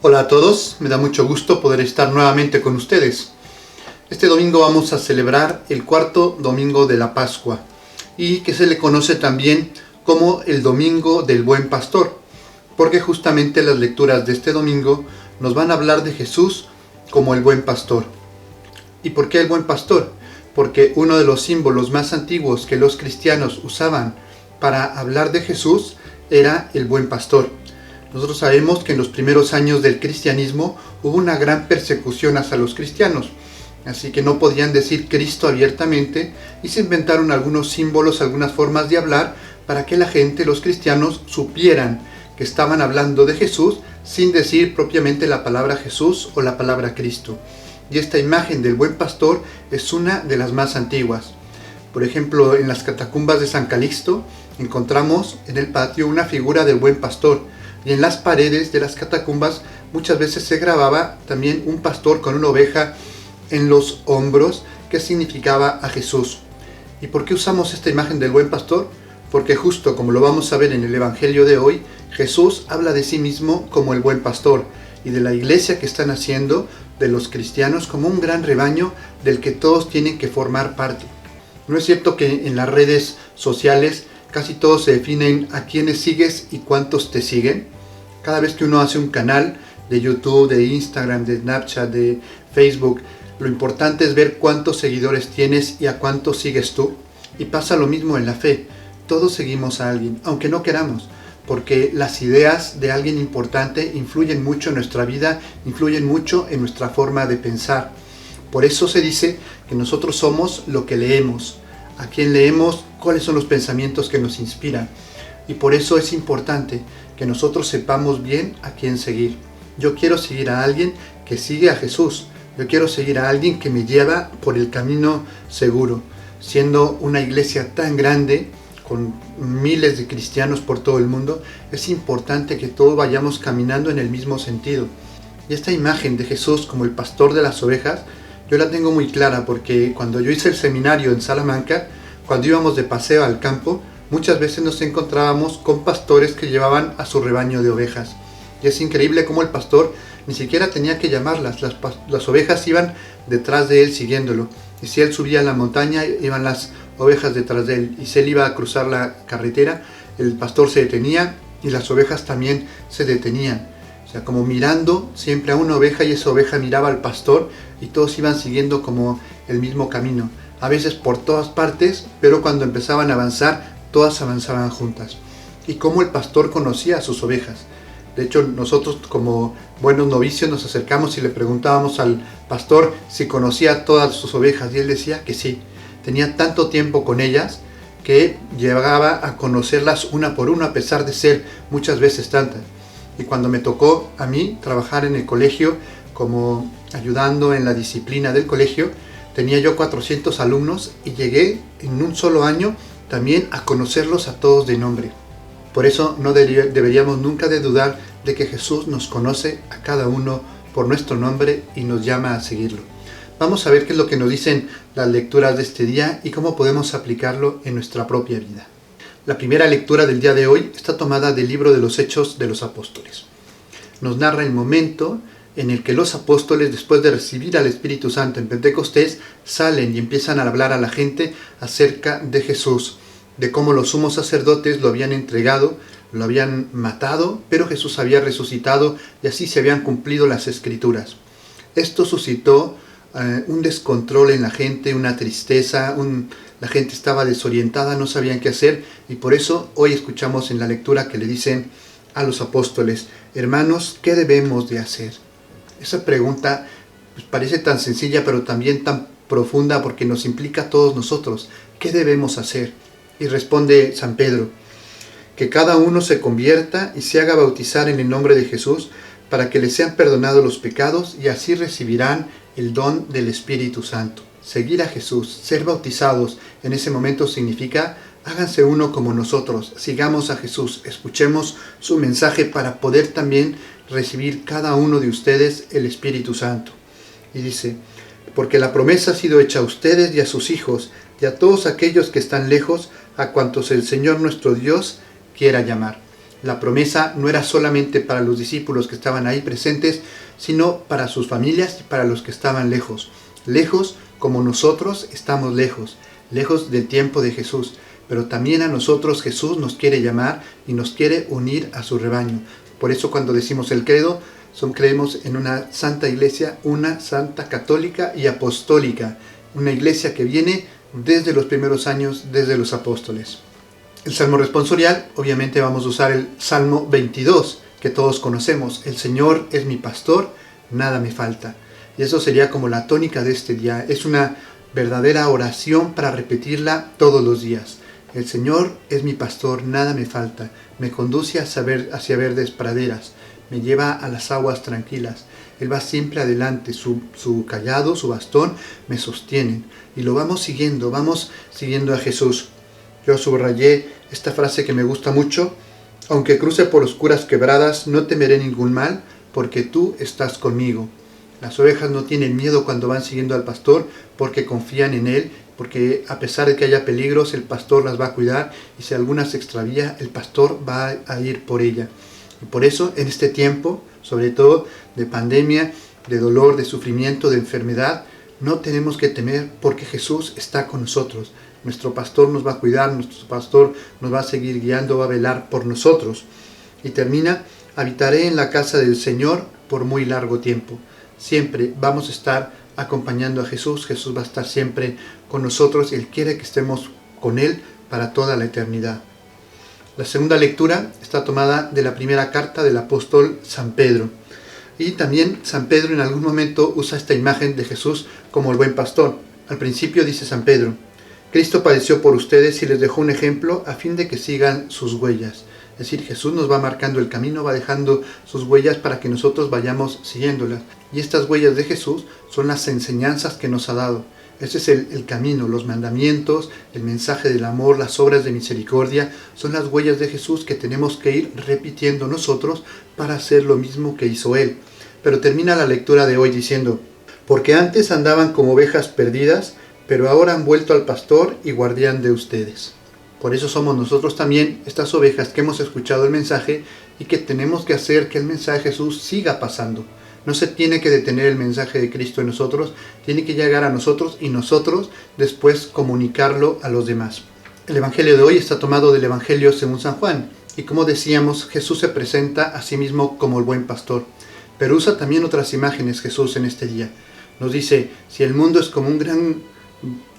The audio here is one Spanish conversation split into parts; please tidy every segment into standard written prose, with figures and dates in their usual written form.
Hola a todos, me da mucho gusto poder estar nuevamente con ustedes. Este domingo vamos a celebrar el cuarto domingo de la Pascua y que se le conoce también como el Domingo del Buen Pastor, porque justamente las lecturas de este domingo nos van a hablar de Jesús como el Buen Pastor. ¿Y por qué el Buen Pastor? Porque uno de los símbolos más antiguos que los cristianos usaban para hablar de Jesús era el Buen Pastor. Nosotros sabemos que en los primeros años del cristianismo hubo una gran persecución hacia los cristianos, así que no podían decir Cristo abiertamente y se inventaron algunos símbolos, algunas formas de hablar para que la gente, los cristianos, supieran que estaban hablando de Jesús sin decir propiamente la palabra Jesús o la palabra Cristo. Y esta imagen del buen pastor es una de las más antiguas. Por ejemplo, en las catacumbas de San Calixto encontramos en el patio una figura del buen pastor, y en las paredes de las catacumbas muchas veces se grababa también un pastor con una oveja en los hombros que significaba a Jesús. ¿Y por qué usamos esta imagen del buen pastor? Porque justo como lo vamos a ver en el Evangelio de hoy, Jesús habla de sí mismo como el buen pastor y de la iglesia que están haciendo de los cristianos como un gran rebaño del que todos tienen que formar parte. ¿No es cierto que en las redes sociales casi todos se definen a quiénes sigues y cuántos te siguen? Cada vez que uno hace un canal de YouTube, de Instagram, de Snapchat, de Facebook, lo importante es ver cuántos seguidores tienes y a cuántos sigues tú. Y pasa lo mismo en la fe. Todos seguimos a alguien, aunque no queramos, porque las ideas de alguien importante influyen mucho en nuestra vida, influyen mucho en nuestra forma de pensar. Por eso se dice que nosotros somos lo que leemos. A quién leemos, cuáles son los pensamientos que nos inspiran. Y por eso es importante que nosotros sepamos bien a quién seguir. Yo quiero seguir a alguien que sigue a Jesús. Yo quiero seguir a alguien que me lleva por el camino seguro. Siendo una iglesia tan grande, con miles de cristianos por todo el mundo, es importante que todos vayamos caminando en el mismo sentido. Y esta imagen de Jesús como el pastor de las ovejas, yo la tengo muy clara porque cuando yo hice el seminario en Salamanca, cuando íbamos de paseo al campo, muchas veces nos encontrábamos con pastores que llevaban a su rebaño de ovejas. Y es increíble cómo el pastor ni siquiera tenía que llamarlas, las ovejas iban detrás de él siguiéndolo. Y si él subía a la montaña, iban las ovejas detrás de él. Y si él iba a cruzar la carretera, el pastor se detenía y las ovejas también se detenían. O sea, como mirando siempre a una oveja, y esa oveja miraba al pastor y todos iban siguiendo como el mismo camino. A veces por todas partes, pero cuando empezaban a avanzar, todas avanzaban juntas. Y cómo el pastor conocía a sus ovejas. De hecho, nosotros como buenos novicios nos acercamos y le preguntábamos al pastor si conocía a todas sus ovejas. Y él decía que sí. Tenía tanto tiempo con ellas que llegaba a conocerlas una por una, a pesar de ser muchas veces tantas. Y cuando me tocó a mí trabajar en el colegio como ayudando en la disciplina del colegio, tenía yo 400 alumnos y llegué en un solo año también a conocerlos a todos de nombre. Por eso no deberíamos nunca de dudar de que Jesús nos conoce a cada uno por nuestro nombre y nos llama a seguirlo. Vamos a ver qué es lo que nos dicen las lecturas de este día y cómo podemos aplicarlo en nuestra propia vida. La primera lectura del día de hoy está tomada del libro de los Hechos de los Apóstoles. Nos narra el momento en el que los apóstoles, después de recibir al Espíritu Santo en Pentecostés, salen y empiezan a hablar a la gente acerca de Jesús, de cómo los sumos sacerdotes lo habían entregado, lo habían matado, pero Jesús había resucitado y así se habían cumplido las Escrituras. Esto suscitó un descontrol en la gente, una tristeza, la gente estaba desorientada, no sabían qué hacer, y por eso hoy escuchamos en la lectura que le dicen a los apóstoles: hermanos, ¿qué debemos de hacer? Esa pregunta pues, parece tan sencilla, pero también tan profunda porque nos implica a todos nosotros. ¿Qué debemos hacer? Y responde San Pedro: que cada uno se convierta y se haga bautizar en el nombre de Jesús para que les sean perdonados los pecados y así recibirán el don del Espíritu Santo. Seguir a Jesús, ser bautizados, en ese momento significa háganse uno como nosotros, sigamos a Jesús, escuchemos su mensaje para poder también recibir cada uno de ustedes el Espíritu Santo. Y dice: porque la promesa ha sido hecha a ustedes y a sus hijos y a todos aquellos que están lejos, a cuantos el Señor nuestro Dios quiera llamar. La promesa no era solamente para los discípulos que estaban ahí presentes, sino para sus familias y para los que estaban lejos. Lejos como nosotros estamos lejos, lejos del tiempo de Jesús. Pero también a nosotros Jesús nos quiere llamar y nos quiere unir a su rebaño. Por eso cuando decimos el credo, creemos en una santa iglesia, una santa católica y apostólica. Una iglesia que viene desde los primeros años, desde los apóstoles. El salmo responsorial, obviamente vamos a usar el Salmo 22, que todos conocemos. El Señor es mi pastor, nada me falta. Y eso sería como la tónica de este día. Es una verdadera oración para repetirla todos los días. El Señor es mi pastor, nada me falta. Me conduce hacia verdes praderas. Me lleva a las aguas tranquilas. Él va siempre adelante. Su cayado, su bastón, me sostienen. Y lo vamos siguiendo a Jesús. Yo subrayé esta frase que me gusta mucho. Aunque cruce por oscuras quebradas, no temeré ningún mal, porque tú estás conmigo. Las ovejas no tienen miedo cuando van siguiendo al pastor, porque confían en él, porque a pesar de que haya peligros, el pastor las va a cuidar, y si alguna se extravía, el pastor va a ir por ella. Y por eso, en este tiempo, sobre todo de pandemia, de dolor, de sufrimiento, de enfermedad, no tenemos que temer, porque Jesús está con nosotros. Nuestro pastor nos va a cuidar, nuestro pastor nos va a seguir guiando, va a velar por nosotros. Y termina, habitaré en la casa del Señor por muy largo tiempo. Siempre vamos a estar acompañando a Jesús. Jesús va a estar siempre con nosotros y Él quiere que estemos con Él para toda la eternidad. La segunda lectura está tomada de la primera carta del apóstol San Pedro. Y también San Pedro en algún momento usa esta imagen de Jesús como el buen pastor. Al principio dice San Pedro: Cristo padeció por ustedes y les dejó un ejemplo a fin de que sigan sus huellas. Es decir, Jesús nos va marcando el camino, va dejando sus huellas para que nosotros vayamos siguiéndolas. Y estas huellas de Jesús son las enseñanzas que nos ha dado. Ese es el camino, los mandamientos, el mensaje del amor, las obras de misericordia. Son las huellas de Jesús que tenemos que ir repitiendo nosotros para hacer lo mismo que hizo Él. Pero termina la lectura de hoy diciendo: porque antes andaban como ovejas perdidas, pero ahora han vuelto al pastor y guardián de ustedes. Por eso somos nosotros también estas ovejas que hemos escuchado el mensaje y que tenemos que hacer que el mensaje de Jesús siga pasando. No se tiene que detener el mensaje de Cristo en nosotros, tiene que llegar a nosotros y nosotros después comunicarlo a los demás. El Evangelio de hoy está tomado del Evangelio según San Juan y, como decíamos, Jesús se presenta a sí mismo como el buen pastor. Pero usa también otras imágenes Jesús en este día. Nos dice: si el mundo es como un gran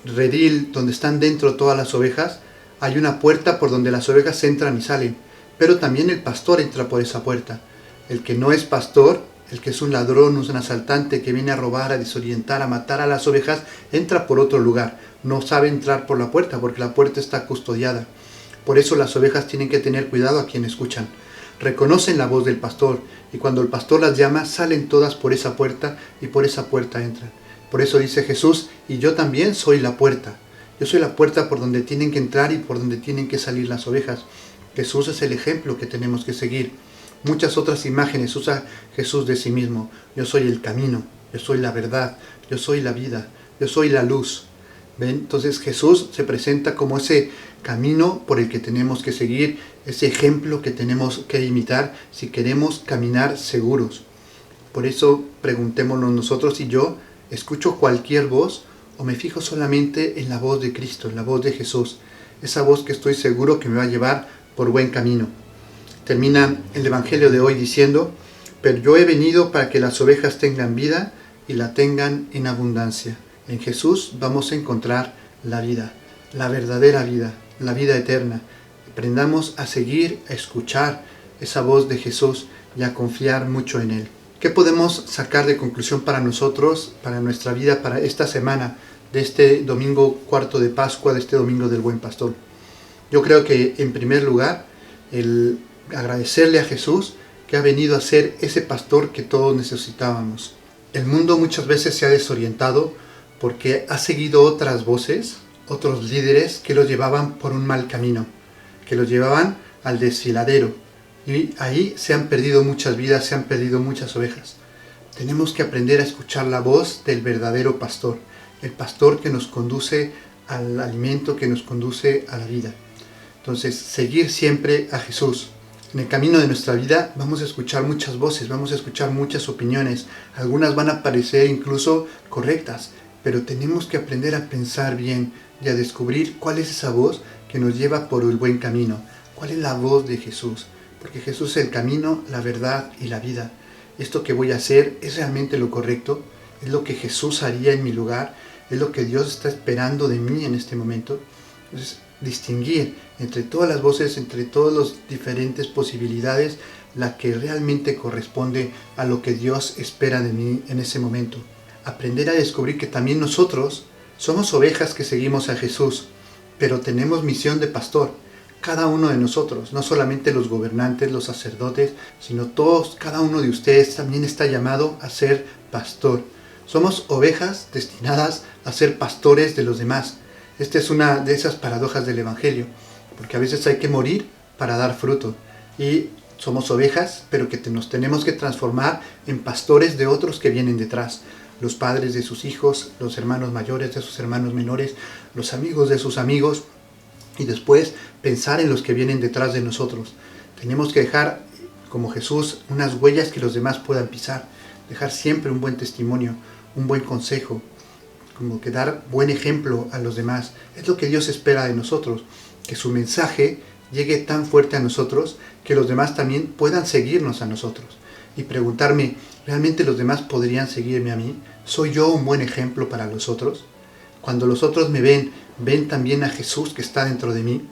redil donde están dentro todas las ovejas, hay una puerta por donde las ovejas entran y salen, pero también el pastor entra por esa puerta. El que no es pastor, el que es un ladrón, un asaltante que viene a robar, a desorientar, a matar a las ovejas, entra por otro lugar. No sabe entrar por la puerta porque la puerta está custodiada. Por eso las ovejas tienen que tener cuidado a quien escuchan. Reconocen la voz del pastor y cuando el pastor las llama, salen todas por esa puerta y por esa puerta entran. Por eso dice Jesús: y yo también soy la puerta. Yo soy la puerta por donde tienen que entrar y por donde tienen que salir las ovejas. Jesús es el ejemplo que tenemos que seguir. Muchas otras imágenes usa Jesús de sí mismo. Yo soy el camino, yo soy la verdad, yo soy la vida, yo soy la luz. ¿Ven? Entonces Jesús se presenta como ese camino por el que tenemos que seguir, ese ejemplo que tenemos que imitar si queremos caminar seguros. Por eso preguntémonos nosotros si yo escucho cualquier voz o me fijo solamente en la voz de Cristo, en la voz de Jesús, esa voz que estoy seguro que me va a llevar por buen camino. Termina el Evangelio de hoy diciendo: pero yo he venido para que las ovejas tengan vida y la tengan en abundancia. En Jesús vamos a encontrar la vida, la verdadera vida, la vida eterna. Aprendamos a seguir, a escuchar esa voz de Jesús y a confiar mucho en Él. ¿Qué podemos sacar de conclusión para nosotros, para nuestra vida, para esta semana, de este domingo cuarto de Pascua, de este domingo del Buen Pastor? Yo creo que, en primer lugar, el agradecerle a Jesús que ha venido a ser ese pastor que todos necesitábamos. El mundo muchas veces se ha desorientado porque ha seguido otras voces, otros líderes que los llevaban por un mal camino, que los llevaban al desfiladero. Y ahí se han perdido muchas vidas, se han perdido muchas ovejas. Tenemos que aprender a escuchar la voz del verdadero pastor, el pastor que nos conduce al alimento, que nos conduce a la vida. Entonces, seguir siempre a Jesús, En el camino de nuestra vida vamos a escuchar muchas voces, vamos a escuchar muchas opiniones. Algunas van a parecer incluso correctas, pero tenemos que aprender a pensar bien y a descubrir cuál es esa voz que nos lleva por el buen camino. ¿Cuál es la voz de Jesús? Porque Jesús es el camino, la verdad y la vida. ¿Esto que voy a hacer es realmente lo correcto? ¿Es lo que Jesús haría en mi lugar? ¿Es lo que Dios está esperando de mí en este momento? Entonces, distinguir entre todas las voces, entre todas las diferentes posibilidades, la que realmente corresponde a lo que Dios espera de mí en ese momento. Aprender a descubrir que también nosotros somos ovejas que seguimos a Jesús, pero tenemos misión de pastor. Cada uno de nosotros, no solamente los gobernantes, los sacerdotes, sino todos, cada uno de ustedes también está llamado a ser pastor. Somos ovejas destinadas a ser pastores de los demás. Esta es una de esas paradojas del Evangelio, porque a veces hay que morir para dar fruto. Y somos ovejas, pero que nos tenemos que transformar en pastores de otros que vienen detrás. Los padres de sus hijos, los hermanos mayores de sus hermanos menores, los amigos de sus amigos, y después pensar en los que vienen detrás de nosotros. Tenemos que dejar, como Jesús, unas huellas que los demás puedan pisar. Dejar siempre un buen testimonio, un buen consejo, como que dar buen ejemplo a los demás. Es lo que Dios espera de nosotros, que su mensaje llegue tan fuerte a nosotros que los demás también puedan seguirnos a nosotros. Y preguntarme, ¿realmente los demás podrían seguirme a mí? ¿Soy yo un buen ejemplo para los otros? Cuando los otros me ven también a Jesús que está dentro de mí.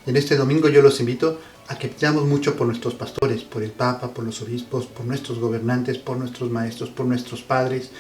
En este domingo yo los invito a que pidamos mucho por nuestros pastores, por el Papa, por los obispos, por nuestros gobernantes, por nuestros maestros, por nuestros padres,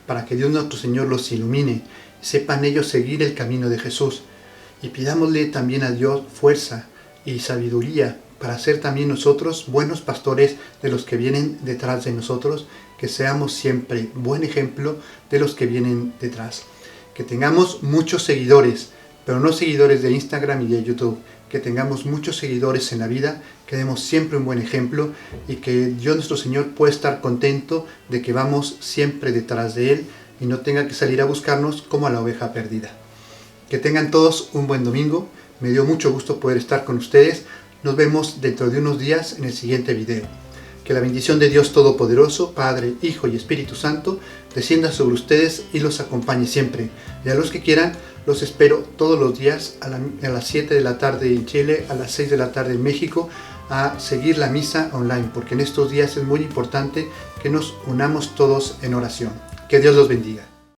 para que Dios nuestro Señor los ilumine, sepan ellos seguir el camino de Jesús. Y pidámosle también a Dios fuerza y sabiduría para ser también nosotros buenos pastores de los que vienen detrás de nosotros, que seamos siempre buen ejemplo de los que vienen detrás. Que tengamos muchos seguidores, pero no seguidores de Instagram y de YouTube, que tengamos muchos seguidores en la vida, que demos siempre un buen ejemplo y que Dios nuestro Señor pueda estar contento de que vamos siempre detrás de Él y no tenga que salir a buscarnos como a la oveja perdida. Que tengan todos un buen domingo, me dio mucho gusto poder estar con ustedes, nos vemos dentro de unos días en el siguiente video. Que la bendición de Dios Todopoderoso, Padre, Hijo y Espíritu Santo, descienda sobre ustedes y los acompañe siempre. Y a los que quieran, los espero todos los días a las 7 de la tarde en Chile, a las 6 de la tarde en México, a seguir la misa online, porque en estos días es muy importante que nos unamos todos en oración. Que Dios los bendiga.